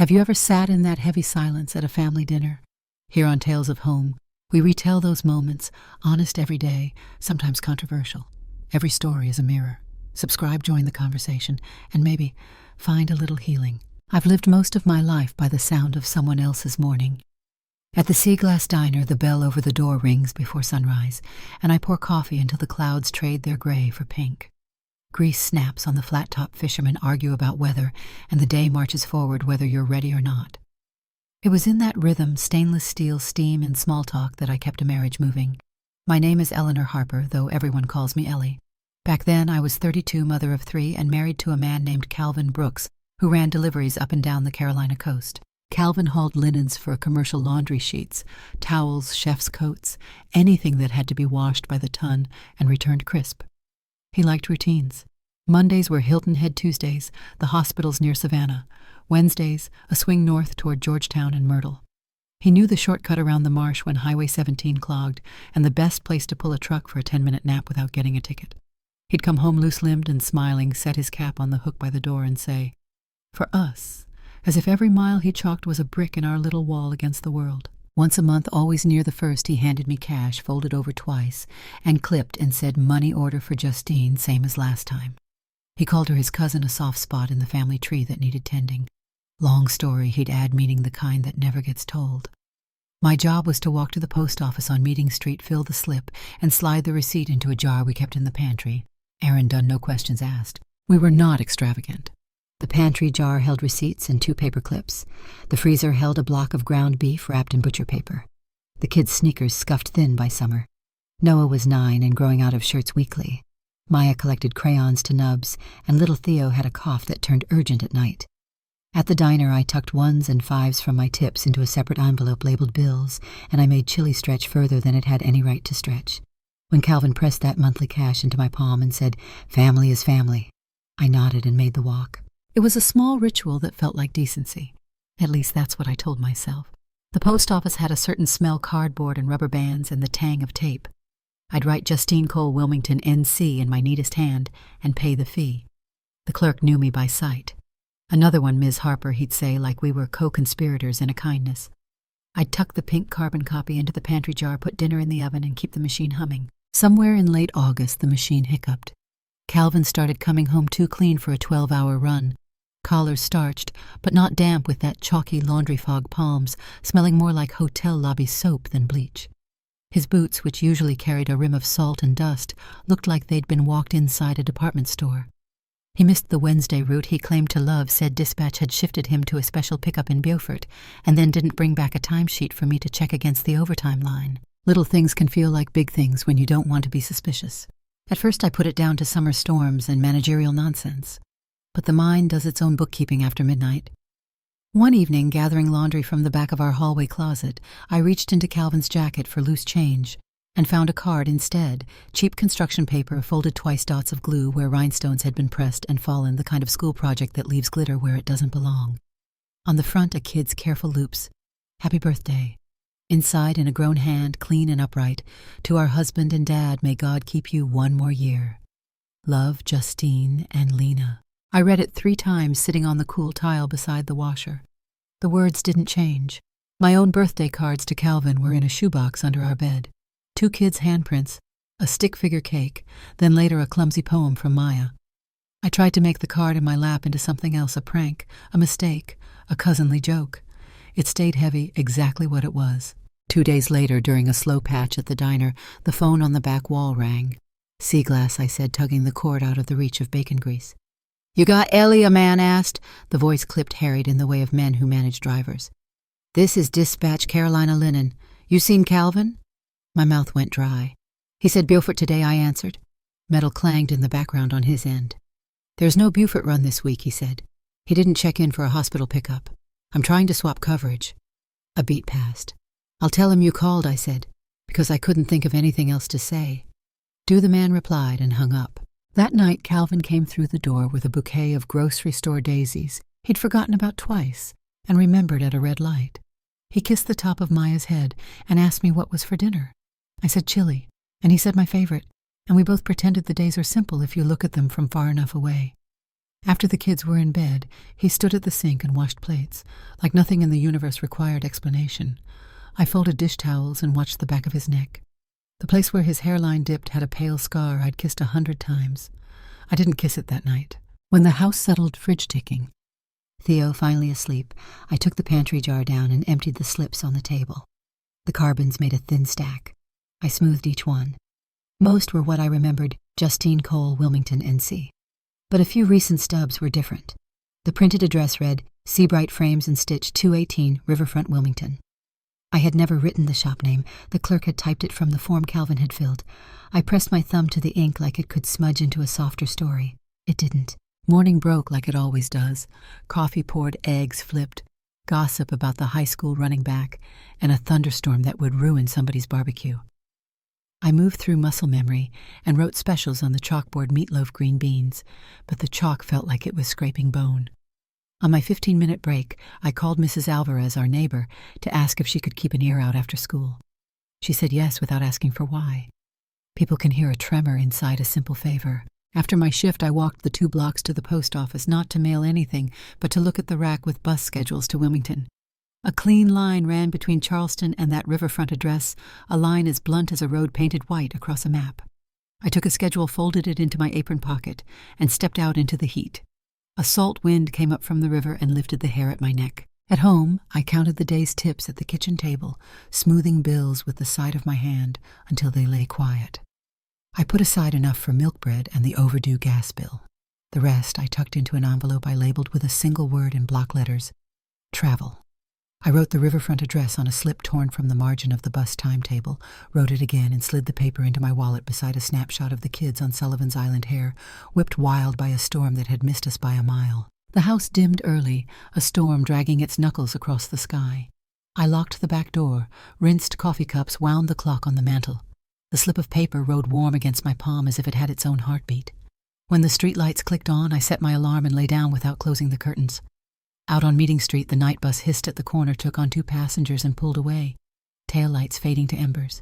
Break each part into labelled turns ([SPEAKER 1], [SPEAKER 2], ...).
[SPEAKER 1] Have you ever sat in that heavy silence at a family dinner? Here on Tales of Home, we retell those moments, honest every day, sometimes controversial. Every story is a mirror. Subscribe, join the conversation, and maybe find a little healing. I've lived most of my life by the sound of someone else's morning. At the Sea Glass Diner, the bell over the door rings before sunrise, and I pour coffee until the clouds trade their gray for pink. Grease snaps on the flat-top fishermen argue about weather, and the day marches forward whether you're ready or not. It was in that rhythm, stainless steel, steam, and small talk that I kept a marriage moving. My name is Eleanor Harper, though everyone calls me Ellie. Back then, I was 32, mother of 3, and married to a man named Calvin Brooks, who ran deliveries up and down the Carolina coast. Calvin hauled linens for commercial laundry sheets, towels, chef's coats, anything that had to be washed by the ton and returned crisp. He liked routines. Mondays were Hilton Head Tuesdays, the hospitals near Savannah. Wednesdays, a swing north toward Georgetown and Myrtle. He knew the shortcut around the marsh when Highway 17 clogged, and the best place to pull a truck for a 10-minute nap without getting a ticket. He'd come home loose-limbed and smiling, set his cap on the hook by the door and say, "For us," as if every mile he chalked was a brick in our little wall against the world. Once a month, always near the first, he handed me cash, folded over twice, and clipped and said, "Money order for Justine, same as last time." He called her his cousin, a soft spot in the family tree that needed tending. Long story, he'd add, meaning the kind that never gets told. My job was to walk to the post office on Meeting Street, fill the slip, and slide the receipt into a jar we kept in the pantry. Errand done, no questions asked. We were not extravagant. The pantry jar held receipts and 2 paper clips. The freezer held a block of ground beef wrapped in butcher paper. The kids' sneakers scuffed thin by summer. Noah was 9 and growing out of shirts weekly. Maya collected crayons to nubs, and little Theo had a cough that turned urgent at night. At the diner, I tucked 1s and 5s from my tips into a separate envelope labeled bills, and I made chili stretch further than it had any right to stretch. When Calvin pressed that monthly cash into my palm and said, "Family is family," I nodded and made the walk. It was a small ritual that felt like decency. At least that's what I told myself. The post office had a certain smell, cardboard and rubber bands, and the tang of tape. I'd write Justine Cole, Wilmington, NC in my neatest hand and pay the fee. The clerk knew me by sight. Another one, Ms. Harper, he'd say, like we were co-conspirators in a kindness. I'd tuck the pink carbon copy into the pantry jar, put dinner in the oven, and keep the machine humming. Somewhere in late August, the machine hiccuped. Calvin started coming home too clean for a 12-hour run. Collars starched, but not damp with that chalky laundry fog palms, smelling more like hotel lobby soap than bleach. His boots, which usually carried a rim of salt and dust, looked like they'd been walked inside a department store. He missed the Wednesday route he claimed to love, said dispatch had shifted him to a special pickup in Beaufort, and then didn't bring back a timesheet for me to check against the overtime line. Little things can feel like big things when you don't want to be suspicious. At first I put it down to summer storms and managerial nonsense. But the mind does its own bookkeeping after midnight. One evening, gathering laundry from the back of our hallway closet, I reached into Calvin's jacket for loose change and found a card instead, cheap construction paper, folded twice, dots of glue where rhinestones had been pressed and fallen, the kind of school project that leaves glitter where it doesn't belong. On the front, a kid's careful loops. "Happy birthday." Inside, in a grown hand, clean and upright, "To our husband and dad, may God keep you 1 more year. Love, Justine and Lena." I read it 3 times, sitting on the cool tile beside the washer. The words didn't change. My own birthday cards to Calvin were in a shoebox under our bed. 2 kids' handprints, a stick figure cake, then later a clumsy poem from Maya. I tried to make the card in my lap into something else, a prank, a mistake, a cousinly joke. It stayed heavy, exactly what it was. 2 days later, during a slow patch at the diner, the phone on the back wall rang. "Sea Glass," I said, tugging the cord out of the reach of bacon grease. "You got Ellie?" a man asked. The voice clipped, harried in the way of men who manage drivers. "This is Dispatch Carolina Linen. You seen Calvin?" My mouth went dry. "He said Beaufort today," I answered. Metal clanged in the background on his end. "There's no Beaufort run this week," he said. "He didn't check in for a hospital pickup. I'm trying to swap coverage." A beat passed. "I'll tell him you called," I said, because I couldn't think of anything else to say. "Do," the man replied and hung up. That night, Calvin came through the door with a bouquet of grocery store daisies he'd forgotten about twice and remembered at a red light. He kissed the top of Maya's head and asked me what was for dinner. I said chili, and he said my favorite, and we both pretended the days are simple if you look at them from far enough away. After the kids were in bed, he stood at the sink and washed plates, like nothing in the universe required explanation. I folded dish towels and watched the back of his neck. The place where his hairline dipped had a pale scar I'd kissed 100 times. I didn't kiss it that night. When the house settled fridge ticking, Theo finally asleep, I took the pantry jar down and emptied the slips on the table. The carbons made a thin stack. I smoothed each one. Most were what I remembered, Justine Cole, Wilmington, NC. But a few recent stubs were different. The printed address read, Seabright Frames and Stitch, 218, Riverfront, Wilmington. I had never written the shop name. The clerk had typed it from the form Calvin had filled. I pressed my thumb to the ink like it could smudge into a softer story. It didn't. Morning broke like it always does. Coffee poured, eggs flipped, gossip about the high school running back, and a thunderstorm that would ruin somebody's barbecue. I moved through muscle memory and wrote specials on the chalkboard meatloaf green beans, but the chalk felt like it was scraping bone. On my 15-minute break, I called Mrs. Alvarez, our neighbor, to ask if she could keep an ear out after school. She said yes without asking for why. People can hear a tremor inside a simple favor. After my shift, I walked the 2 blocks to the post office, not to mail anything, but to look at the rack with bus schedules to Wilmington. A clean line ran between Charleston and that riverfront address, a line as blunt as a road painted white across a map. I took a schedule, folded it into my apron pocket, and stepped out into the heat. A salt wind came up from the river and lifted the hair at my neck. At home, I counted the day's tips at the kitchen table, smoothing bills with the side of my hand until they lay quiet. I put aside enough for milk bread and the overdue gas bill. The rest I tucked into an envelope I labeled with a single word in block letters, travel. I wrote the riverfront address on a slip torn from the margin of the bus timetable, wrote it again, and slid the paper into my wallet beside a snapshot of the kids on Sullivan's Island hair, whipped wild by a storm that had missed us by a mile. The house dimmed early, a storm dragging its knuckles across the sky. I locked the back door, rinsed coffee cups, wound the clock on the mantel. The slip of paper rode warm against my palm as if it had its own heartbeat. When the streetlights clicked on, I set my alarm and lay down without closing the curtains. Out on Meeting Street, the night bus hissed at the corner, took on 2 passengers, and pulled away, taillights fading to embers.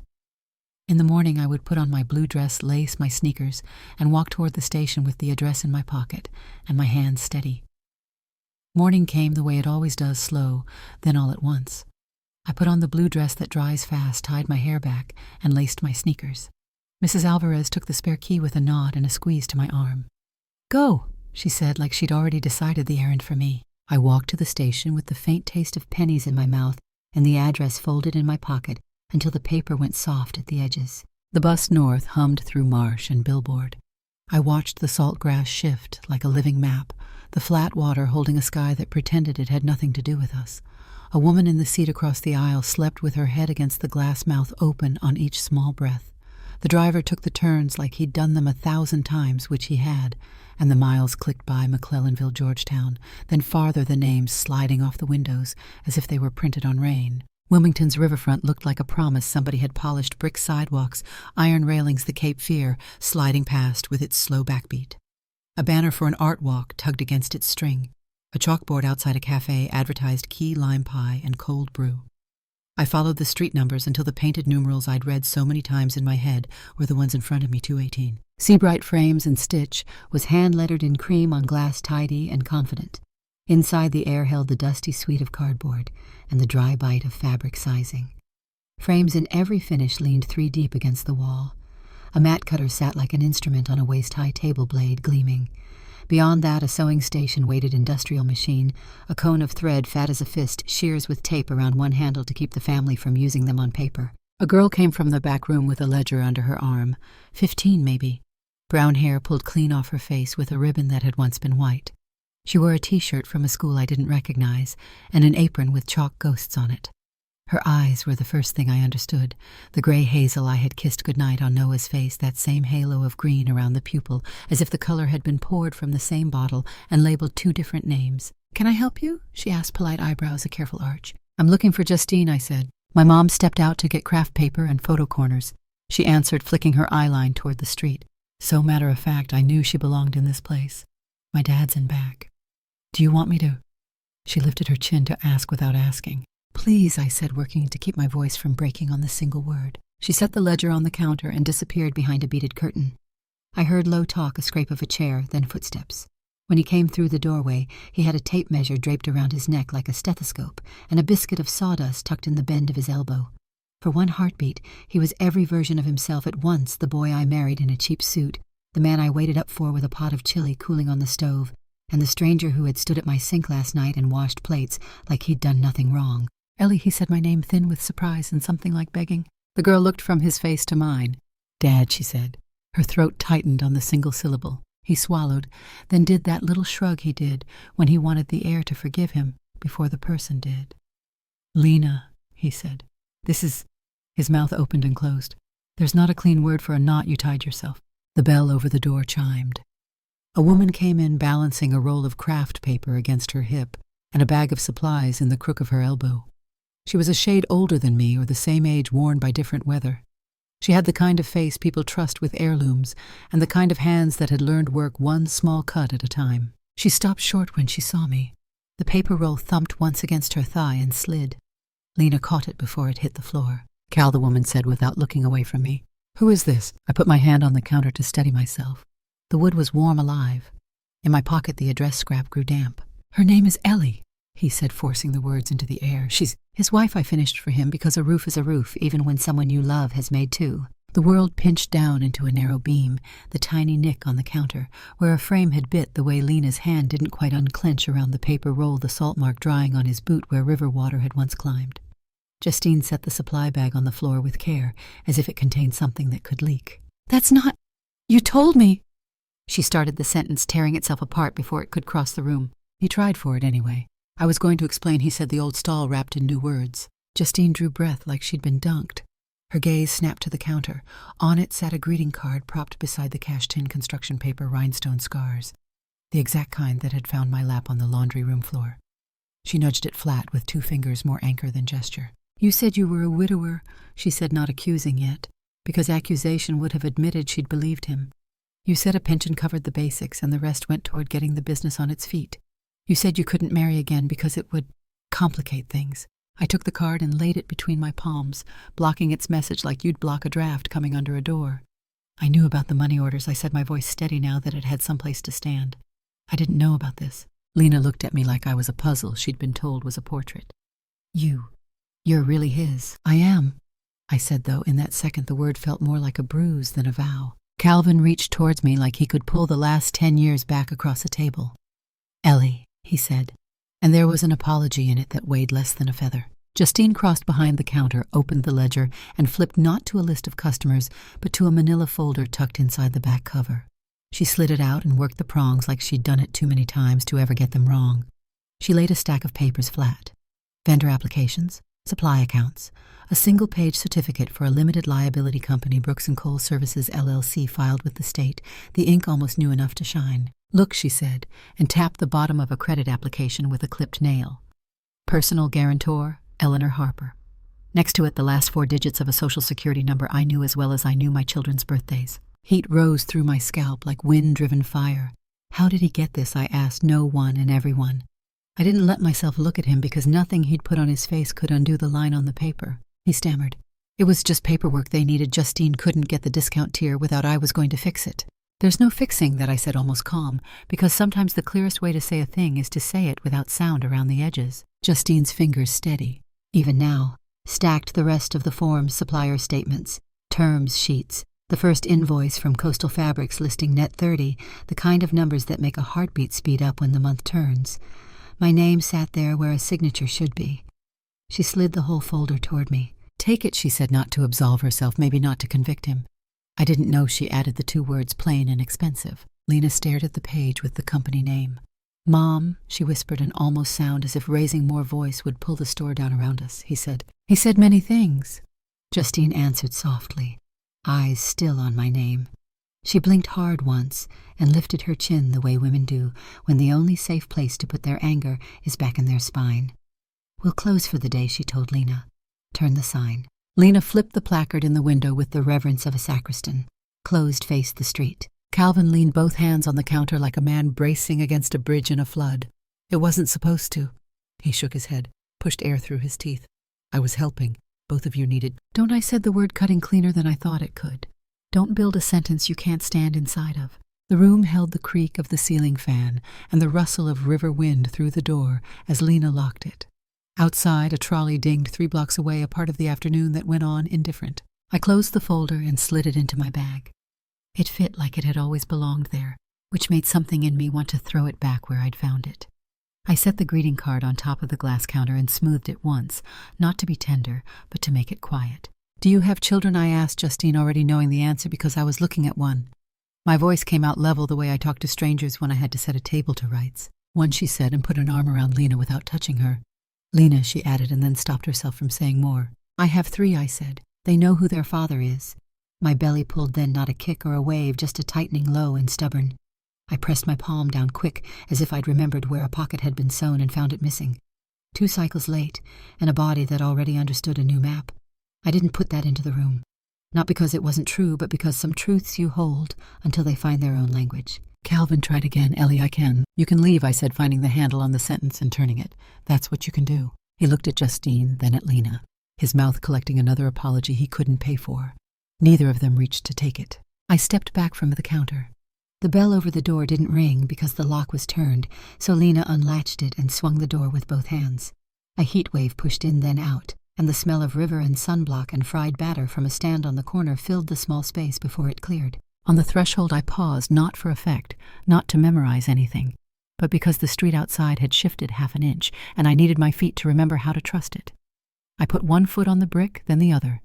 [SPEAKER 1] In the morning, I would put on my blue dress, lace my sneakers, and walk toward the station with the address in my pocket and my hands steady. Morning came the way it always does, slow, then all at once. I put on the blue dress that dries fast, tied my hair back, and laced my sneakers. Mrs. Alvarez took the spare key with a nod and a squeeze to my arm. "Go," she said, like she'd already decided the errand for me. I walked to the station with the faint taste of pennies in my mouth and the address folded in my pocket until the paper went soft at the edges. The bus north hummed through marsh and billboard. I watched the salt grass shift like a living map, the flat water holding a sky that pretended it had nothing to do with us. A woman in the seat across the aisle slept with her head against the glass mouth open on each small breath. The driver took the turns like he'd done them 1,000 times, which he had, and the miles clicked by McClellanville, Georgetown, then farther the names sliding off the windows as if they were printed on rain. Wilmington's riverfront looked like a promise somebody had polished, brick sidewalks, iron railings, the Cape Fear, sliding past with its slow backbeat. A banner for an art walk tugged against its string. A chalkboard outside a cafe advertised key lime pie and cold brew. I followed the street numbers until the painted numerals I'd read so many times in my head were the ones in front of me, 218. Seabright Frames and Stitch was hand-lettered in cream on glass, tidy and confident. Inside, the air held the dusty sweet of cardboard and the dry bite of fabric sizing. Frames in every finish leaned 3 deep against the wall. A mat cutter sat like an instrument on a waist-high table blade, gleaming. Beyond that, a sewing station-weighted industrial machine, a cone of thread fat as a fist, shears with tape around one handle to keep the family from using them on paper. A girl came from the back room with a ledger under her arm, 15 maybe. Brown hair pulled clean off her face with a ribbon that had once been white. She wore a T-shirt from a school I didn't recognize, and an apron with chalk ghosts on it. Her eyes were the first thing I understood, the gray hazel I had kissed goodnight on Noah's face, that same halo of green around the pupil, as if the color had been poured from the same bottle and labeled 2 different names. "Can I help you?" she asked, polite eyebrows a careful arch. "I'm looking for Justine," I said. My mom stepped out to get craft paper and photo corners. She answered, flicking her eyeline toward the street. So matter-of-fact, I knew she belonged in this place. "My dad's in back. Do you want me to?" She lifted her chin to ask without asking. "Please," I said, working to keep my voice from breaking on the single word. She set the ledger on the counter and disappeared behind a beaded curtain. I heard low talk, a scrape of a chair, then footsteps. When he came through the doorway, he had a tape measure draped around his neck like a stethoscope and a biscuit of sawdust tucked in the bend of his elbow. For one heartbeat, he was every version of himself at once: the boy I married in a cheap suit, the man I waited up for with a pot of chili cooling on the stove, and the stranger who had stood at my sink last night and washed plates like he'd done nothing wrong. "Ellie," he said my name, thin with surprise and something like begging. The girl looked from his face to mine. "Dad," she said. Her throat tightened on the single syllable. He swallowed, then did that little shrug he did when he wanted the air to forgive him before the person did. "Lena," he said. "This is—" His mouth opened and closed. "There's not a clean word for a knot you tied yourself." The bell over the door chimed. A woman came in balancing a roll of craft paper against her hip and a bag of supplies in the crook of her elbow. She was a shade older than me, or the same age worn by different weather. She had the kind of face people trust with heirlooms and the kind of hands that had learned work one small cut at a time. She stopped short when she saw me. The paper roll thumped once against her thigh and slid. Lena caught it before it hit the floor. "Cal," the woman said without looking away from me. "Who is this?" I put my hand on the counter to steady myself. The wood was warm alive. In my pocket the address scrap grew damp. "Her name is Ellie," he said, forcing the words into the air. "She's his wife. I finished for him because a roof is a roof, even when someone you love has made two." The world pinched down into a narrow beam, the tiny nick on the counter, where a frame had bit the way Lena's hand didn't quite unclench around the paper roll, the salt mark drying on his boot where river water had once climbed. Justine set the supply bag on the floor with care, as if it contained something that could leak. "That's not— You told me—" She started the sentence, tearing itself apart before it could cross the room. He tried for it anyway. I was going to explain, he said, the old stall wrapped in new words. Justine drew breath like she'd been dunked. Her gaze snapped to the counter. On it sat a greeting card propped beside the cash tin construction paper rhinestone scars, the exact kind that had found my lap on the laundry room floor. She nudged it flat with 2 fingers more anchor than gesture. "You said you were a widower," she said, not accusing yet, because accusation would have admitted she'd believed him. "You said a pension covered the basics and the rest went toward getting the business on its feet. You said you couldn't marry again because it would complicate things." I took the card and laid it between my palms, blocking its message like you'd block a draft coming under a door. "I knew about the money orders," I said, my voice steady now that it had someplace to stand. "I didn't know about this." Lena looked at me like I was a puzzle she'd been told was a portrait. You're really his." "I am," I said, though in that second the word felt more like a bruise than a vow. Calvin reached towards me like he could pull the last 10 years back across a table. "Ellie," he said, and there was an apology in it that weighed less than a feather. Justine crossed behind the counter, opened the ledger, and flipped not to a list of customers, but to a manila folder tucked inside the back cover. She slid it out and worked the prongs like she'd done it too many times to ever get them wrong. She laid a stack of papers flat. Vendor applications, supply accounts, a single-page certificate for a limited liability company, Brooks & Cole Services, LLC, filed with the state, the ink almost new enough to shine. "Look," she said, and tapped the bottom of a credit application with a clipped nail. "Personal guarantor, Eleanor Harper." Next to it, the last 4 digits of a social security number I knew as well as I knew my children's birthdays. Heat rose through my scalp like wind-driven fire. How did he get this? I asked no one and everyone. I didn't let myself look at him because nothing he'd put on his face could undo the line on the paper. He stammered. "It was just paperwork they needed. Justine couldn't get the discount tier without I was going to fix it." "There's no fixing that," I said, almost calm, because sometimes the clearest way to say a thing is to say it without sound around the edges. Justine's fingers steady, even now, stacked the rest of the form's supplier statements, terms sheets, the first invoice from Coastal Fabrics listing net 30, the kind of numbers that make a heartbeat speed up when the month turns. My name sat there where a signature should be. She slid the whole folder toward me. "Take it," she said, not to absolve herself, maybe not to convict him. I didn't know she added the 2 words plain and expensive. Lena stared at the page with the company name. "Mom," she whispered, an almost sound as if raising more voice would pull the store down around us. He said many things." Justine answered softly, eyes still on my name. She blinked hard once and lifted her chin the way women do when the only safe place to put their anger is back in their spine. "We'll close for the day," she told Lena. "Turn the sign." Lena flipped the placard in the window with the reverence of a sacristan. Closed faced the street. Calvin leaned both hands on the counter like a man bracing against a bridge in a flood. "It wasn't supposed to." He shook his head, pushed air through his teeth. "I was helping. Both of you needed—" "Don't," I said, the word cutting cleaner than I thought it could. "Don't build a sentence you can't stand inside of. The room held the creak of the ceiling fan and the rustle of river wind through the door as Lena locked it. Outside, a trolley dinged 3 blocks away a part of the afternoon that went on indifferent. I closed the folder and slid it into my bag. It fit like it had always belonged there, which made something in me want to throw it back where I'd found it. I set the greeting card on top of the glass counter and smoothed it once, not to be tender, but to make it quiet. "Do you have children?" I asked Justine, already knowing the answer because I was looking at one. My voice came out level the way I talked to strangers when I had to set a table to rights. "One," she said, and put an arm around Lena without touching her. "Lena," she added, and then stopped herself from saying more. "I have 3, I said. They know who their father is." My belly pulled then, not a kick or a wave, just a tightening low and stubborn. I pressed my palm down quick, as if I'd remembered where a pocket had been sewn and found it missing. 2 cycles late, and a body that already understood a new map. I didn't put that into the room. Not because it wasn't true, but because some truths you hold until they find their own language. Calvin tried again. "Ellie, I can." "You can leave," I said, finding the handle on the sentence and turning it. "That's what you can do." He looked at Justine, then at Lena, his mouth collecting another apology he couldn't pay for. Neither of them reached to take it. I stepped back from the counter. The bell over the door didn't ring because the lock was turned, so Lena unlatched it and swung the door with both hands. A heat wave pushed in, then out, and the smell of river and sunblock and fried batter from a stand on the corner filled the small space before it cleared. On the threshold I paused, not for effect, not to memorize anything, but because the street outside had shifted half an inch, and I needed my feet to remember how to trust it. I put one foot on the brick, then the other,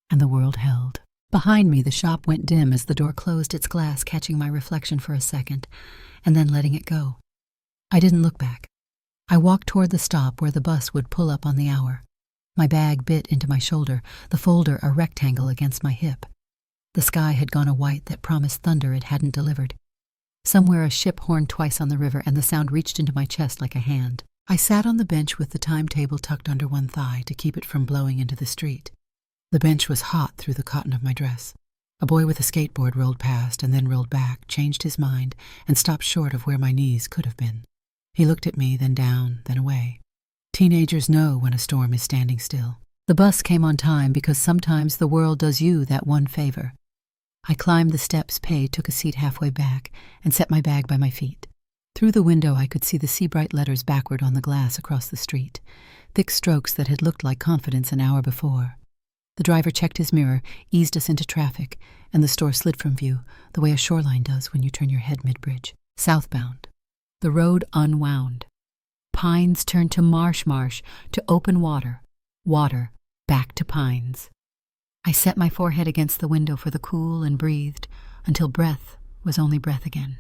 [SPEAKER 1] and the world held. Behind me, the shop went dim as the door closed its glass, catching my reflection for a second, and then letting it go. I didn't look back. I walked toward the stop where the bus would pull up on the hour. My bag bit into my shoulder, the folder a rectangle against my hip. The sky had gone a white that promised thunder it hadn't delivered. Somewhere a ship horned twice on the river, and the sound reached into my chest like a hand. I sat on the bench with the timetable tucked under one thigh to keep it from blowing into the street. The bench was hot through the cotton of my dress. A boy with a skateboard rolled past and then rolled back, changed his mind, and stopped short of where my knees could have been. He looked at me, then down, then away. Teenagers know when a storm is standing still. The bus came on time because sometimes the world does you that one favor. I climbed the steps, paid, took a seat halfway back, and set my bag by my feet. Through the window I could see the sea-bright letters backward on the glass across the street, thick strokes that had looked like confidence an hour before. The driver checked his mirror, eased us into traffic, and the store slid from view, the way a shoreline does when you turn your head mid-bridge. Southbound. The road unwound. Pines turned to marsh, to open water, water, back to pines. I set my forehead against the window for the cool and breathed until breath was only breath again.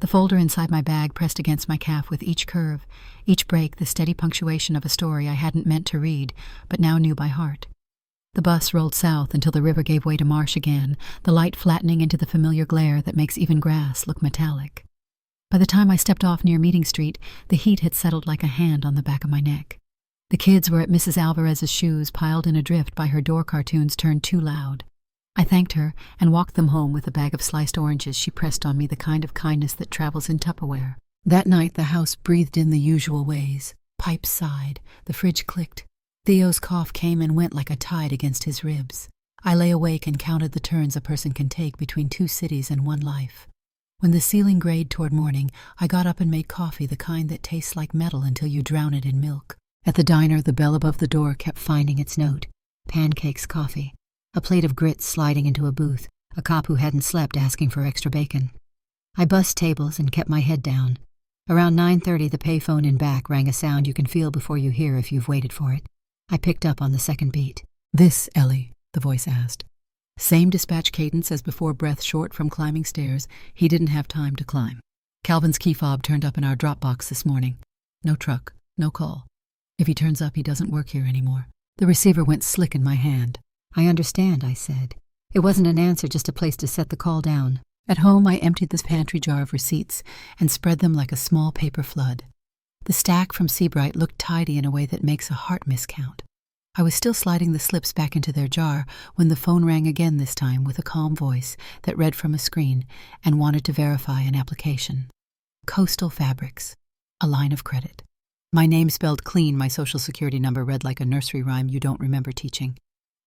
[SPEAKER 1] The folder inside my bag pressed against my calf with each curve, each break the steady punctuation of a story I hadn't meant to read, but now knew by heart. The bus rolled south until the river gave way to marsh again, the light flattening into the familiar glare that makes even grass look metallic. By the time I stepped off near Meeting Street, the heat had settled like a hand on the back of my neck. The kids were at Mrs. Alvarez's shoes, piled in a drift by her door cartoons turned too loud. I thanked her and walked them home with a bag of sliced oranges. She pressed on me the kind of kindness that travels in Tupperware. That night the house breathed in the usual ways. Pipes sighed, the fridge clicked. Theo's cough came and went like a tide against his ribs. I lay awake and counted the turns a person can take between 2 cities and 1 life. When the ceiling grayed toward morning, I got up and made coffee, the kind that tastes like metal until you drown it in milk. At the diner, the bell above the door kept finding its note. Pancakes, coffee. A plate of grits sliding into a booth, a cop who hadn't slept asking for extra bacon. I bussed tables and kept my head down. Around 9:30, the payphone in back rang a sound you can feel before you hear if you've waited for it. I picked up on the second beat. "This, Ellie?" the voice asked. Same dispatch cadence as before, breath short from climbing stairs. He didn't have time to climb. "Calvin's key fob turned up in our drop box this morning. No truck, no call. If he turns up, he doesn't work here anymore." The receiver went slick in my hand. "I understand," I said. It wasn't an answer, just a place to set the call down. At home, I emptied this pantry jar of receipts and spread them like a small paper flood. The stack from Seabright looked tidy in a way that makes a heart miscount. I was still sliding the slips back into their jar when the phone rang again, this time with a calm voice that read from a screen and wanted to verify an application. Coastal Fabrics. A line of credit. My name spelled clean, my social security number read like a nursery rhyme you don't remember teaching.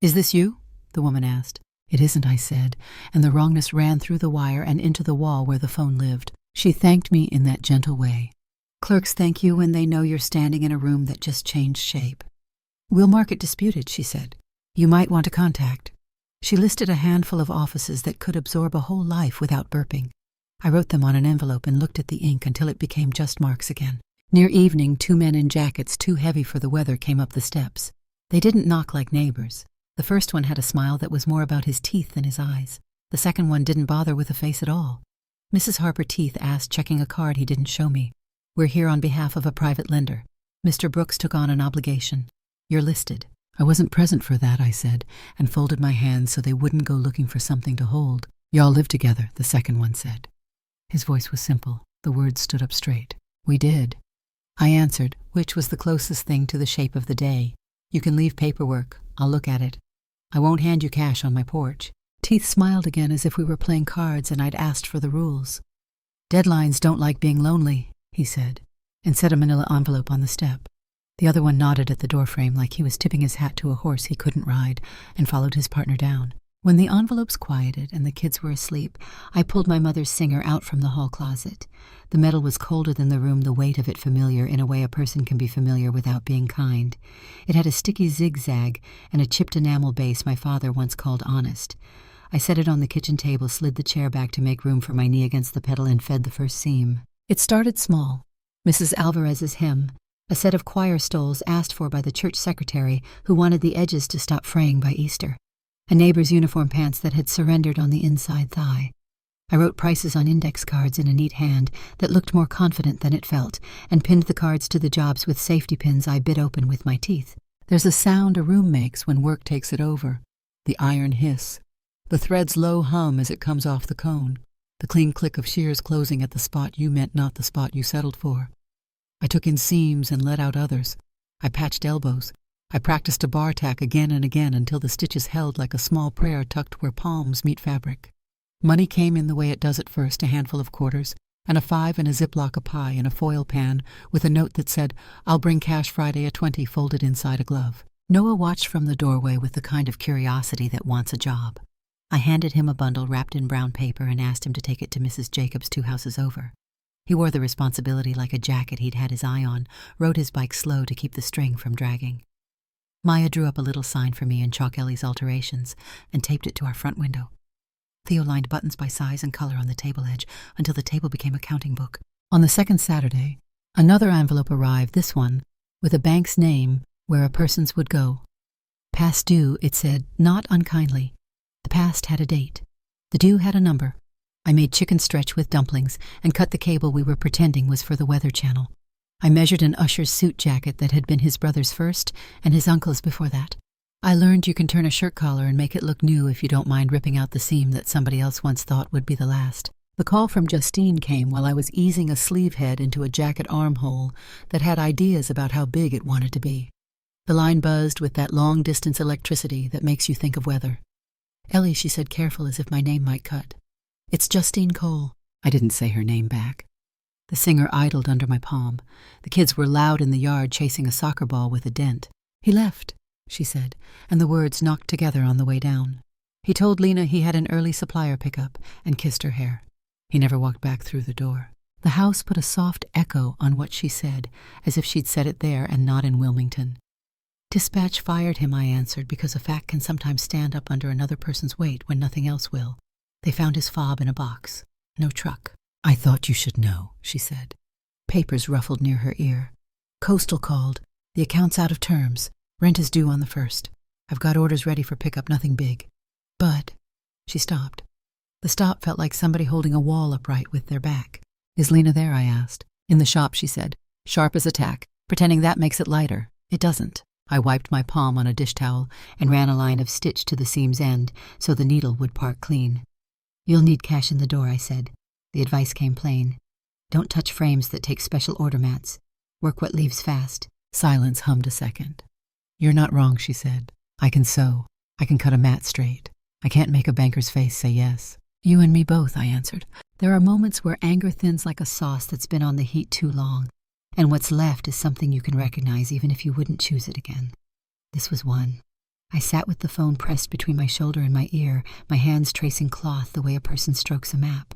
[SPEAKER 1] "Is this you?" the woman asked. "It isn't," I said, and the wrongness ran through the wire and into the wall where the phone lived. She thanked me in that gentle way. Clerks thank you when they know you're standing in a room that just changed shape. "We'll mark it disputed," she said. "You might want to contact." She listed a handful of offices that could absorb a whole life without burping. I wrote them on an envelope and looked at the ink until it became just marks again. Near evening, 2 men in jackets too heavy for the weather came up the steps. They didn't knock like neighbors. The first one had a smile that was more about his teeth than his eyes. The second one didn't bother with a face at all. Mrs. Harper Teeth asked, checking a card he didn't show me. "We're here on behalf of a private lender. Mr. Brooks took on an obligation. You're listed." "I wasn't present for that," I said, and folded my hands so they wouldn't go looking for something to hold. "Y'all live together," the second one said. His voice was simple. The words stood up straight. "We did." I answered, which was the closest thing to the shape of the day. "You can leave paperwork. I'll look at it. I won't hand you cash on my porch." Teeth smiled again as if we were playing cards and I'd asked for the rules. "Deadlines don't like being lonely," he said, and set a manila envelope on the step. The other one nodded at the doorframe like he was tipping his hat to a horse he couldn't ride and followed his partner down. When the envelopes quieted and the kids were asleep, I pulled my mother's Singer out from the hall closet. The metal was colder than the room, the weight of it familiar in a way a person can be familiar without being kind. It had a sticky zigzag and a chipped enamel base my father once called honest. I set it on the kitchen table, slid the chair back to make room for my knee against the pedal, and fed the first seam. It started small. Mrs. Alvarez's hymn, a set of choir stoles asked for by the church secretary who wanted the edges to stop fraying by Easter. A neighbor's uniform pants that had surrendered on the inside thigh. I wrote prices on index cards in a neat hand that looked more confident than it felt, and pinned the cards to the jobs with safety pins I bit open with my teeth. There's a sound a room makes when work takes it over. The iron hiss. The thread's low hum as it comes off the cone. The clean click of shears closing at the spot you meant, not the spot you settled for. I took in seams and let out others. I patched elbows. I practiced a bar tack again and again until the stitches held like a small prayer tucked where palms meet fabric. Money came in the way it does at first, a handful of quarters, and a 5 and a Ziploc of pie in a foil pan with a note that said, "I'll bring cash Friday at 20 folded inside a glove." Noah watched from the doorway with the kind of curiosity that wants a job. I handed him a bundle wrapped in brown paper and asked him to take it to Mrs. Jacobs 2 houses over. He wore the responsibility like a jacket he'd had his eye on, rode his bike slow to keep the string from dragging. Maya drew up a little sign for me in Chalk Ellie's alterations and taped it to our front window. Theo lined buttons by size and color on the table edge until the table became a counting book. On the second Saturday, another envelope arrived, this one, with a bank's name where a person's would go. Past due, it said, not unkindly. The past had a date. The due had a number. I made chicken stretch with dumplings and cut the cable we were pretending was for the Weather Channel. I measured an usher's suit jacket that had been his brother's first and his uncle's before that. I learned you can turn a shirt collar and make it look new if you don't mind ripping out the seam that somebody else once thought would be the last. The call from Justine came while I was easing a sleeve head into a jacket armhole that had ideas about how big it wanted to be. The line buzzed with that long-distance electricity that makes you think of weather. "Ellie," she said, careful as if my name might cut. "It's Justine Cole." I didn't say her name back. The Singer idled under my palm. The kids were loud in the yard chasing a soccer ball with a dent. "He left," she said, and the words knocked together on the way down. He told Lena he had an early supplier pickup and kissed her hair. He never walked back through the door. The house put a soft echo on what she said, as if she'd said it there and not in Wilmington. "Dispatch fired him," I answered, because a fact can sometimes stand up under another person's weight when nothing else will. "They found his fob in a box. No truck." "I thought you should know," she said. Papers ruffled near her ear. "Coastal called. The account's out of terms. Rent is due on the 1st. I've got orders ready for pickup, nothing big. But—" She stopped. The stop felt like somebody holding a wall upright with their back. "Is Lena there?" I asked. "In the shop," she said, sharp as a tack, pretending that makes it lighter. It doesn't. I wiped my palm on a dish towel and ran a line of stitch to the seam's end so the needle would part clean. "You'll need cash in the door," I said. The advice came plain. "Don't touch frames that take special order mats. Work what leaves fast." Silence hummed a second. "You're not wrong," she said. "I can sew. I can cut a mat straight. I can't make a banker's face say yes." "You and me both," I answered. "There are moments where anger thins like a sauce that's been on the heat too long, and what's left is something you can recognize even if you wouldn't choose it again. This was one. I sat with the phone pressed between my shoulder and my ear, my hands tracing cloth the way a person strokes a map.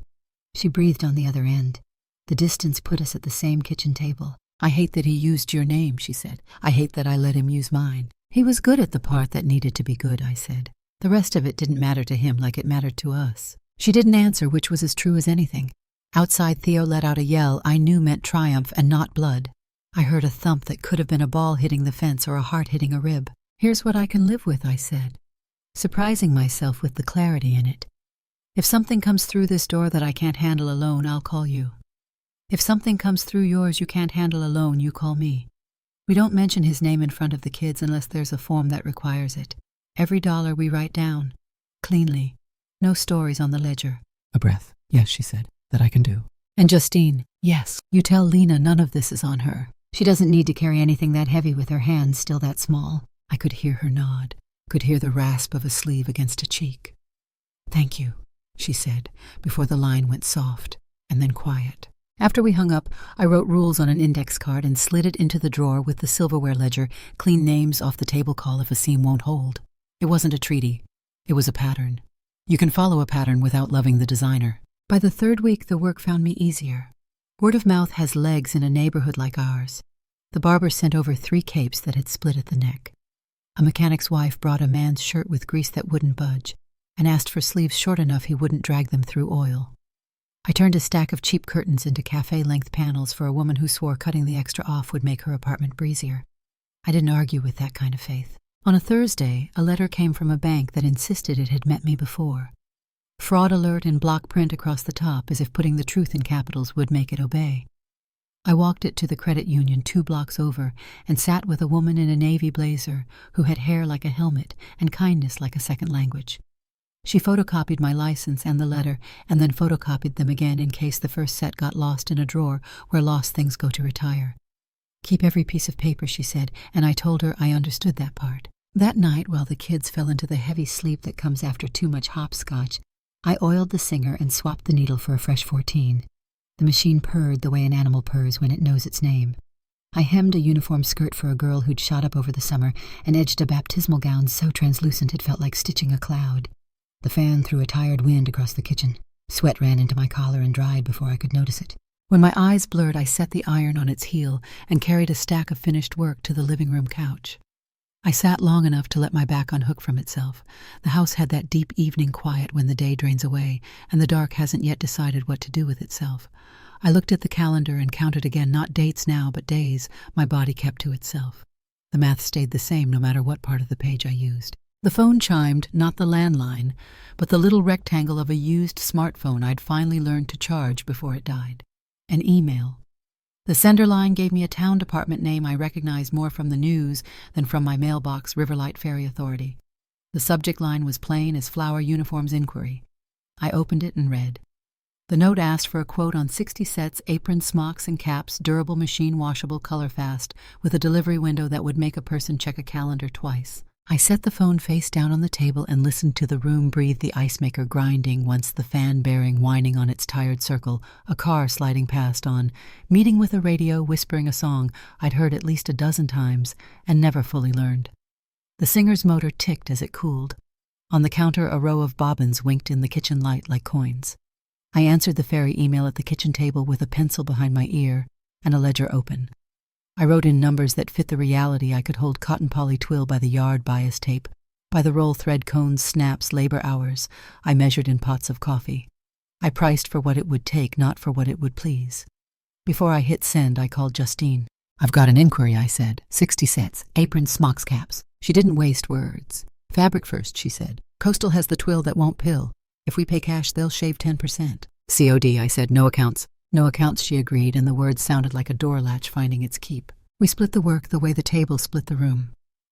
[SPEAKER 1] She breathed on the other end. The distance put us at the same kitchen table. "I hate that he used your name," she said. "I hate that I let him use mine." "He was good at the part that needed to be good," I said. "The rest of it didn't matter to him like it mattered to us." She didn't answer, which was as true as anything. Outside, Theo let out a yell I knew meant triumph and not blood. I heard a thump that could have been a ball hitting the fence or a heart hitting a rib. "Here's what I can live with," I said, surprising myself with the clarity in it. "If something comes through this door that I can't handle alone, I'll call you. If something comes through yours you can't handle alone, you call me. We don't mention his name in front of the kids unless there's a form that requires it. Every dollar we write down. Cleanly. No stories on the ledger." A breath. "Yes," she said, "that I can do." "And Justine, yes, you tell Lena none of this is on her. She doesn't need to carry anything that heavy with her hands still that small." I could hear her nod, could hear the rasp of a sleeve against a cheek. "Thank you," she said, before the line went soft, and then quiet. After we hung up, I wrote rules on an index card and slid it into the drawer with the silverware ledger, clean names off the table call if a seam won't hold. It wasn't a treaty. It was a pattern. You can follow a pattern without loving the designer. By the third week, the work found me easier. Word of mouth has legs in a neighborhood like ours. The barber sent over 3 capes that had split at the neck. A mechanic's wife brought a man's shirt with grease that wouldn't budge, and asked for sleeves short enough he wouldn't drag them through oil. I turned a stack of cheap curtains into cafe-length panels for a woman who swore cutting the extra off would make her apartment breezier. I didn't argue with that kind of faith. On a Thursday, a letter came from a bank that insisted it had met me before. Fraud alert in block print across the top, as if putting the truth in capitals would make it obey. I walked it to the credit union 2 blocks over and sat with a woman in a navy blazer who had hair like a helmet and kindness like a second language. She photocopied my license and the letter, and then photocopied them again in case the first set got lost in a drawer where lost things go to retire. "Keep every piece of paper," she said, and I told her I understood that part. That night, while the kids fell into the heavy sleep that comes after too much hopscotch, I oiled the singer and swapped the needle for a fresh 14. The machine purred the way an animal purrs when it knows its name. I hemmed a uniform skirt for a girl who'd shot up over the summer and edged a baptismal gown so translucent it felt like stitching a cloud. The fan threw a tired wind across the kitchen. Sweat ran into my collar and dried before I could notice it. When my eyes blurred, I set the iron on its heel and carried a stack of finished work to the living room couch. I sat long enough to let my back unhook from itself. The house had that deep evening quiet when the day drains away, and the dark hasn't yet decided what to do with itself. I looked at the calendar and counted again, not dates now, but days my body kept to itself. The math stayed the same no matter what part of the page I used. The phone chimed, not the landline, but the little rectangle of a used smartphone I'd finally learned to charge before it died. An email. The sender line gave me a town department name I recognized more from the news than from my mailbox, Riverlight Ferry Authority. The subject line was plain as Flower Uniforms Inquiry. I opened it and read. The note asked for a quote on 60 sets, aprons, smocks, and caps, durable, machine washable, color fast, with a delivery window that would make a person check a calendar twice. I set the phone face down on the table and listened to the room breathe, the ice maker grinding once the fan bearing whining on its tired circle, a car sliding past on, meeting with a radio whispering a song I'd heard at least a dozen times and never fully learned. The singer's motor ticked as it cooled. On the counter, a row of bobbins winked in the kitchen light like coins. I answered the ferry email at the kitchen table with a pencil behind my ear and a ledger open. I wrote in numbers that fit the reality I could hold cotton poly twill by the yard bias tape. By the roll thread cones, snaps, labor hours, I measured in pots of coffee. I priced for what it would take, not for what it would please. Before I hit send, I called Justine. "I've got an inquiry," I said. 60 sets, aprons, smocks, caps. She didn't waste words. "Fabric first," she said. "Coastal has the twill that won't pill. If we pay cash, they'll shave 10%. COD, I said. No accounts. No accounts, she agreed, and the words sounded like a door latch finding its keep. We split the work the way the table split the room.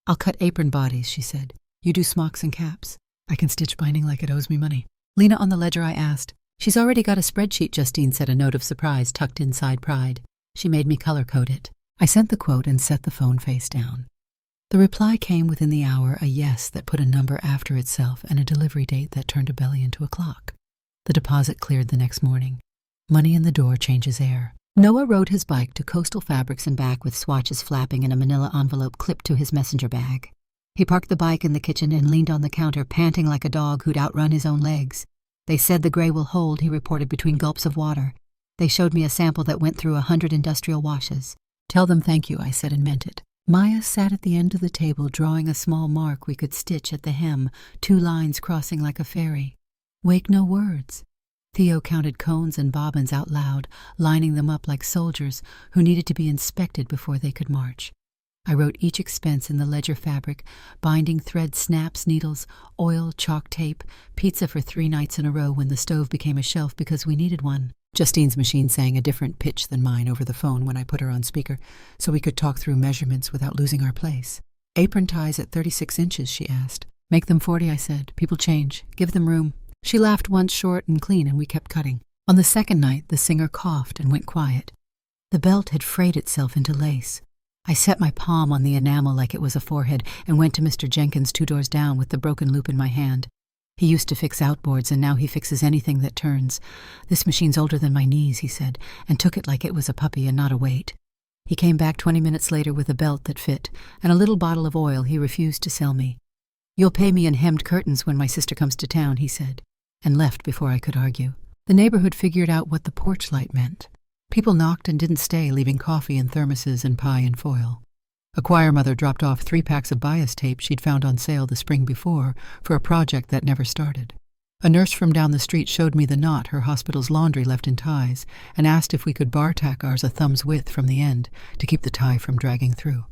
[SPEAKER 1] "I'll cut apron bodies," she said. "You do smocks and caps. I can stitch binding like it owes me money." "Lena on the ledger?" I asked. "She's already got a spreadsheet," Justine said, a note of surprise tucked inside pride. She made me color-code it. I sent the quote and set the phone face down. The reply came within the hour, a yes that put a number after itself and a delivery date that turned a belly into a clock. The deposit cleared the next morning. Money in the door changes air. Noah rode his bike to Coastal Fabrics and back with swatches flapping and a manila envelope clipped to his messenger bag. He parked the bike in the kitchen and leaned on the counter, panting like a dog who'd outrun his own legs. "They said the gray will hold," he reported between gulps of water. "They showed me a sample that went through 100 industrial washes." "Tell them thank you," I said and meant it. Maya sat at the end of the table, drawing a small mark we could stitch at the hem, 2 lines crossing like a fairy. "Wake no words." Theo counted cones and bobbins out loud, lining them up like soldiers who needed to be inspected before they could march. I wrote each expense in the ledger fabric: binding thread, snaps, needles, oil, chalk tape, pizza for 3 nights in a row when the stove became a shelf because we needed one. Justine's machine sang a different pitch than mine over the phone when I put her on speaker, so we could talk through measurements without losing our place. "Apron ties at 36 inches, she asked. "Make them 40, I said. "People change. Give them room." She laughed once, short and clean, and we kept cutting. On the second night, the singer coughed and went quiet. The belt had frayed itself into lace. I set my palm on the enamel like it was a forehead and went to Mr. Jenkins 2 doors down with the broken loop in my hand. He used to fix outboards, and now he fixes anything that turns. "This machine's older than my knees," he said, and took it like it was a puppy and not a weight. He came back 20 minutes later with a belt that fit and a little bottle of oil he refused to sell me. "You'll pay me in hemmed curtains when my sister comes to town," he said, and left before I could argue. The neighborhood figured out what the porch light meant. People knocked and didn't stay, leaving coffee in thermoses and pie in foil. A choir mother dropped off 3 packs of bias tape she'd found on sale the spring before for a project that never started. A nurse from down the street showed me the knot her hospital's laundry left in ties and asked if we could bar tack ours a thumb's width from the end to keep the tie from dragging through.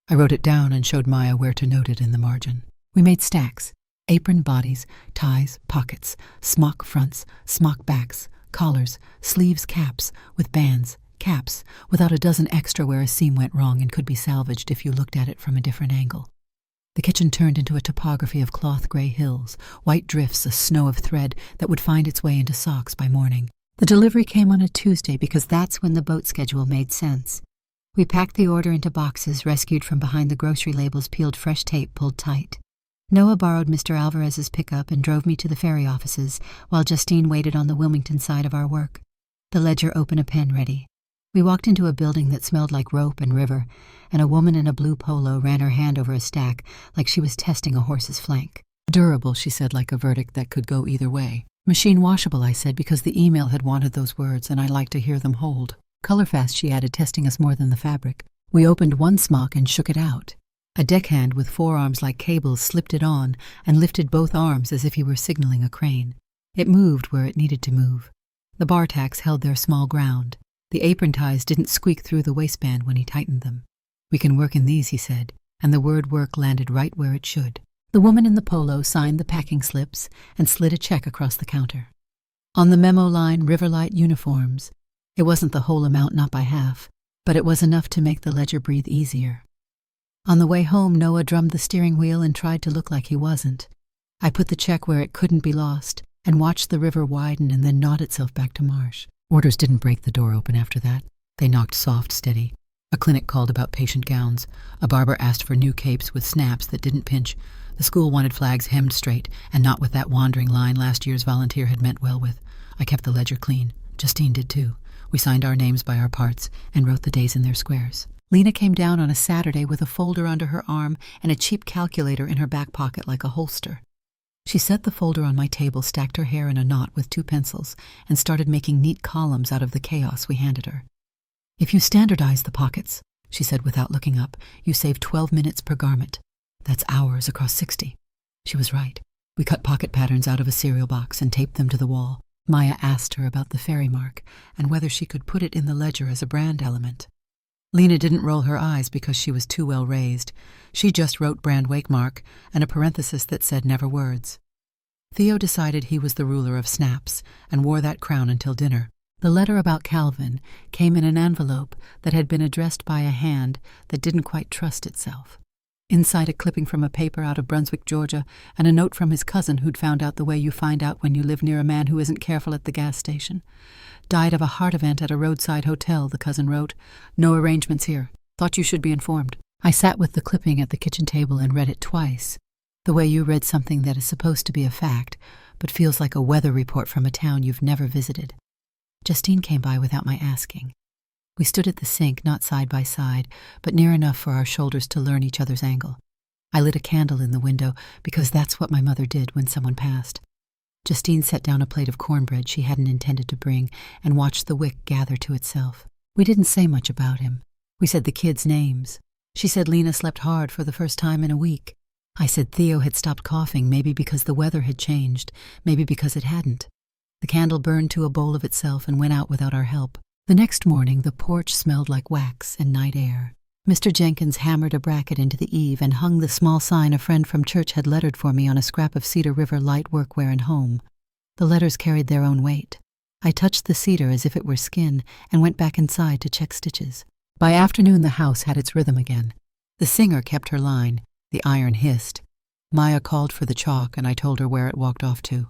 [SPEAKER 1] I wrote it down and showed Maya where to note it in the margin. We made stacks: apron bodies, ties, pockets, smock fronts, smock backs, collars, sleeves, caps, with bands, caps, without a dozen extra where a seam went wrong and could be salvaged if you looked at it from a different angle. The kitchen turned into a topography of cloth gray hills, white drifts, a snow of thread that would find its way into socks by morning. The delivery came on a Tuesday because that's when the boat schedule made sense. We packed the order into boxes rescued from behind the grocery labels, peeled fresh tape pulled tight. Noah borrowed Mr. Alvarez's pickup and drove me to the ferry offices, while Justine waited on the Wilmington side of our work. The ledger open, a pen ready. We walked into a building that smelled like rope and river, and a woman in a blue polo ran her hand over a stack like she was testing a horse's flank. "Durable," she said, like a verdict that could go either way. "Machine washable," I said, because the email had wanted those words and I liked to hear them hold. "Colorfast," she added, testing us more than the fabric. We opened one smock and shook it out. A deckhand with forearms like cables slipped it on and lifted both arms as if he were signaling a crane. It moved where it needed to move. The bar tacks held their small ground. The apron ties didn't squeak through the waistband when he tightened them. "We can work in these," he said, and the word work landed right where it should. The woman in the polo signed the packing slips and slid a check across the counter. On the memo line, Riverlight uniforms. It wasn't the whole amount, not by half, but it was enough to make the ledger breathe easier. On the way home, Noah drummed the steering wheel and tried to look like he wasn't. I put the check where it couldn't be lost and watched the river widen and then knot itself back to marsh. Orders didn't break the door open after that. They knocked soft, steady. A clinic called about patient gowns. A barber asked for new capes with snaps that didn't pinch. The school wanted flags hemmed straight and not with that wandering line last year's volunteer had meant well with. I kept the ledger clean. Justine did too. We signed our names by our parts and wrote the days in their squares. Lena came down on a Saturday with a folder under her arm and a cheap calculator in her back pocket like a holster. She set the folder on my table, stacked her hair in a knot with 2 pencils, and started making neat columns out of the chaos we handed her. "If you standardize the pockets," she said without looking up, "you save 12 minutes per garment. That's hours across 60. She was right. We cut pocket patterns out of a cereal box and taped them to the wall. Maya asked her about the ferry mark and whether she could put it in the ledger as a brand element. Lena didn't roll her eyes because she was too well raised. She just wrote brand wakemark and a parenthesis that said never words. Theo decided he was the ruler of snaps and wore that crown until dinner. The letter about Calvin came in an envelope that had been addressed by a hand that didn't quite trust itself. Inside, a clipping from a paper out of Brunswick, Georgia, and a note from his cousin who'd found out the way you find out when you live near a man who isn't careful at the gas station. "Died of a heart event at a roadside hotel," the cousin wrote. "No arrangements here. Thought you should be informed." I sat with the clipping at the kitchen table and read it twice, the way you read something that is supposed to be a fact, but feels like a weather report from a town you've never visited. Justine came by without my asking. We stood at the sink, not side by side, but near enough for our shoulders to learn each other's angle. I lit a candle in the window because that's what my mother did when someone passed. Justine set down a plate of cornbread she hadn't intended to bring and watched the wick gather to itself. We didn't say much about him. We said the kids' names. She said Lena slept hard for the first time in a week. I said Theo had stopped coughing, maybe because the weather had changed, maybe because it hadn't. The candle burned to a bowl of itself and went out without our help. The next morning, the porch smelled like wax and night air. Mr. Jenkins hammered a bracket into the eave and hung the small sign a friend from church had lettered for me on a scrap of Cedar River light workwear and home. The letters carried their own weight. I touched the cedar as if it were skin and went back inside to check stitches. By afternoon, the house had its rhythm again. The singer kept her line. The iron hissed. Maya called for the chalk, and I told her where it walked off to.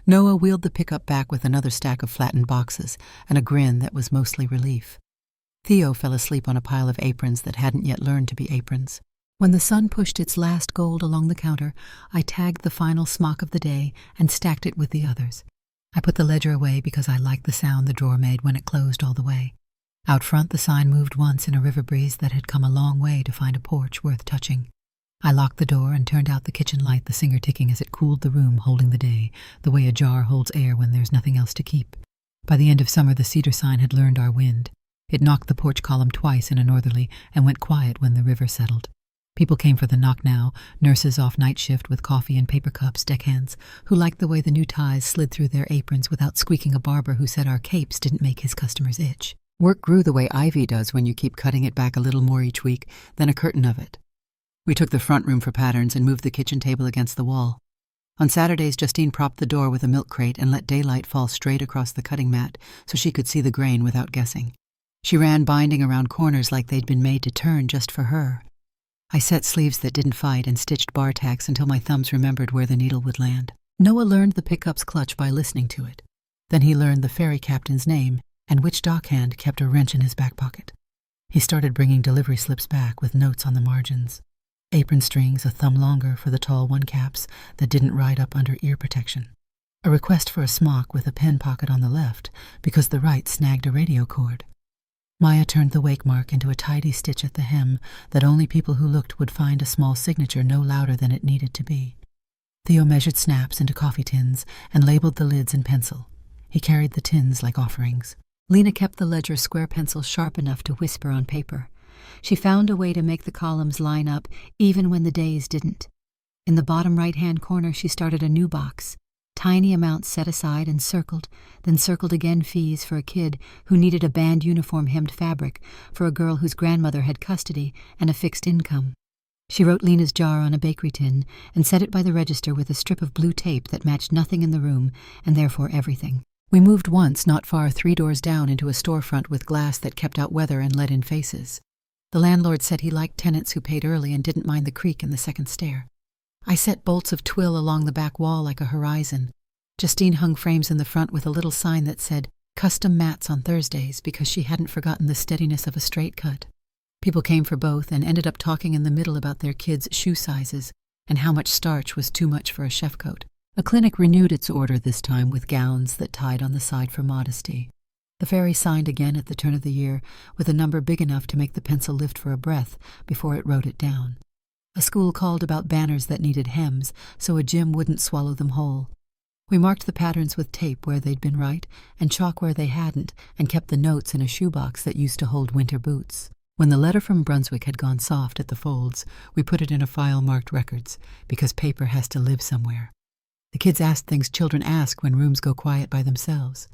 [SPEAKER 1] Noah wheeled the pickup back with another stack of flattened boxes and a grin that was mostly relief. Theo fell asleep on a pile of aprons that hadn't yet learned to be aprons. When the sun pushed its last gold along the counter, I tagged the final smock of the day and stacked it with the others. I put the ledger away because I liked the sound the drawer made when it closed all the way. Out front, the sign moved once in a river breeze that had come a long way to find a porch worth touching. I locked the door and turned out the kitchen light, the singer ticking as it cooled the room, holding the day, the way a jar holds air when there's nothing else to keep. By the end of summer, the cedar sign had learned our wind. It knocked the porch column twice in a northerly and went quiet when the river settled. People came for the knock now, nurses off night shift with coffee and paper cups, deckhands, who liked the way the new ties slid through their aprons without squeaking, a barber who said our capes didn't make his customers itch. Work grew the way ivy does when you keep cutting it back a little more each week, then a curtain of it. We took the front room for patterns and moved the kitchen table against the wall. On Saturdays, Justine propped the door with a milk crate and let daylight fall straight across the cutting mat so she could see the grain without guessing. She ran binding around corners like they'd been made to turn just for her. I set sleeves that didn't fight and stitched bar tacks until my thumbs remembered where the needle would land. Noah learned the pickup's clutch by listening to it. Then he learned the ferry captain's name and which dockhand kept a wrench in his back pocket. He started bringing delivery slips back with notes on the margins. Apron strings a thumb longer for the tall one-caps that didn't ride up under ear protection. A request for a smock with a pen pocket on the left because the right snagged a radio cord. Maya turned the wake mark into a tidy stitch at the hem that only people who looked would find a small signature no louder than it needed to be. Theo measured snaps into coffee tins and labeled the lids in pencil. He carried the tins like offerings. Lena kept the ledger square pencil sharp enough to whisper on paper. She found a way to make the columns line up even when the days didn't. In the bottom right-hand corner, she started a new box. Tiny amounts set aside and circled, then circled again fees for a kid who needed a band uniform hemmed fabric, for a girl whose grandmother had custody and a fixed income. She wrote Lena's jar on a bakery tin and set it by the register with a strip of blue tape that matched nothing in the room and therefore everything. We moved once, not far, 3 doors down, into a storefront with glass that kept out weather and let in faces. The landlord said he liked tenants who paid early and didn't mind the creak in the second stair. I set bolts of twill along the back wall like a horizon. Justine hung frames in the front with a little sign that said, "Custom mats on Thursdays," because she hadn't forgotten the steadiness of a straight cut. People came for both and ended up talking in the middle about their kids' shoe sizes and how much starch was too much for a chef coat. A clinic renewed its order this time with gowns that tied on the side for modesty. The ferry signed again at the turn of the year with a number big enough to make the pencil lift for a breath before it wrote it down. A school called about banners that needed hems so a gym wouldn't swallow them whole. We marked the patterns with tape where they'd been right and chalk where they hadn't, and kept the notes in a shoebox that used to hold winter boots. When the letter from Brunswick had gone soft at the folds, we put it in a file marked records, because paper has to live somewhere. The kids asked things children ask when rooms go quiet by themselves.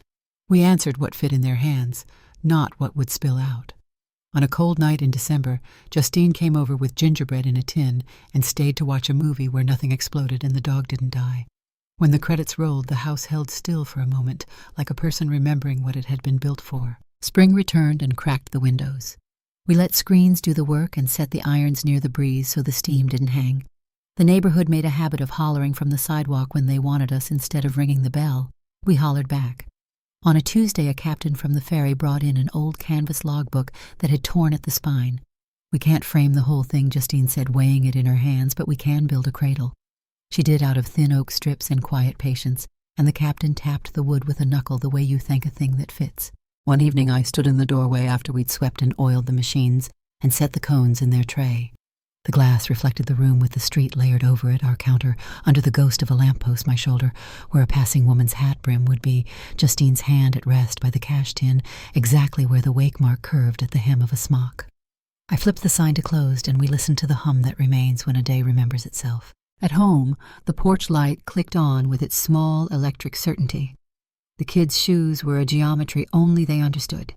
[SPEAKER 1] We answered what fit in their hands, not what would spill out. On a cold night in December, Justine came over with gingerbread in a tin and stayed to watch a movie where nothing exploded and the dog didn't die. When the credits rolled, the house held still for a moment, like a person remembering what it had been built for. Spring returned and cracked the windows. We let screens do the work and set the irons near the breeze so the steam didn't hang. The neighborhood made a habit of hollering from the sidewalk when they wanted us instead of ringing the bell. We hollered back. On a Tuesday, a captain from the ferry brought in an old canvas logbook that had torn at the spine. "We can't frame the whole thing," Justine said, weighing it in her hands, "but we can build a cradle." She did, out of thin oak strips in quiet patience, and the captain tapped the wood with a knuckle the way you thank a thing that fits. One evening I stood in the doorway after we'd swept and oiled the machines and set the cones in their tray. The glass reflected the room with the street layered over it, our counter under the ghost of a lamppost, my shoulder, where a passing woman's hat brim would be, Justine's hand at rest by the cash tin, exactly where the wake mark curved at the hem of a smock. I flipped the sign to closed, and we listened to the hum that remains when a day remembers itself. At home, the porch light clicked on with its small electric certainty. The kids' shoes were a geometry only they understood.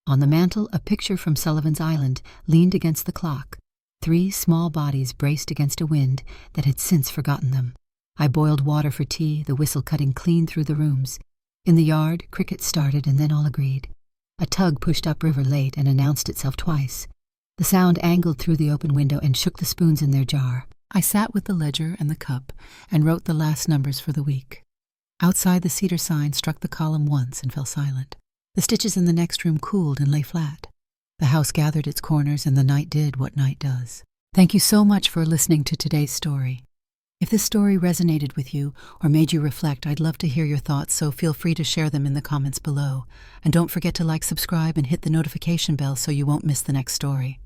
[SPEAKER 1] On the mantel, a picture from Sullivan's Island leaned against the clock. 3 small bodies braced against a wind that had since forgotten them. I boiled water for tea, the whistle cutting clean through the rooms. In the yard, cricket started, and then all agreed. A tug pushed upriver late and announced itself twice. The sound angled through the open window and shook the spoons in their jar. I sat with the ledger and the cup and wrote the last numbers for the week. Outside, the cedar sign struck the column once and fell silent. The stitches in the next room cooled and lay flat. The house gathered its corners, and the night did what night does. Thank you so much for listening to today's story. If this story resonated with you or made you reflect, I'd love to hear your thoughts, so feel free to share them in the comments below. And don't forget to like, subscribe, and hit the notification bell so you won't miss the next story.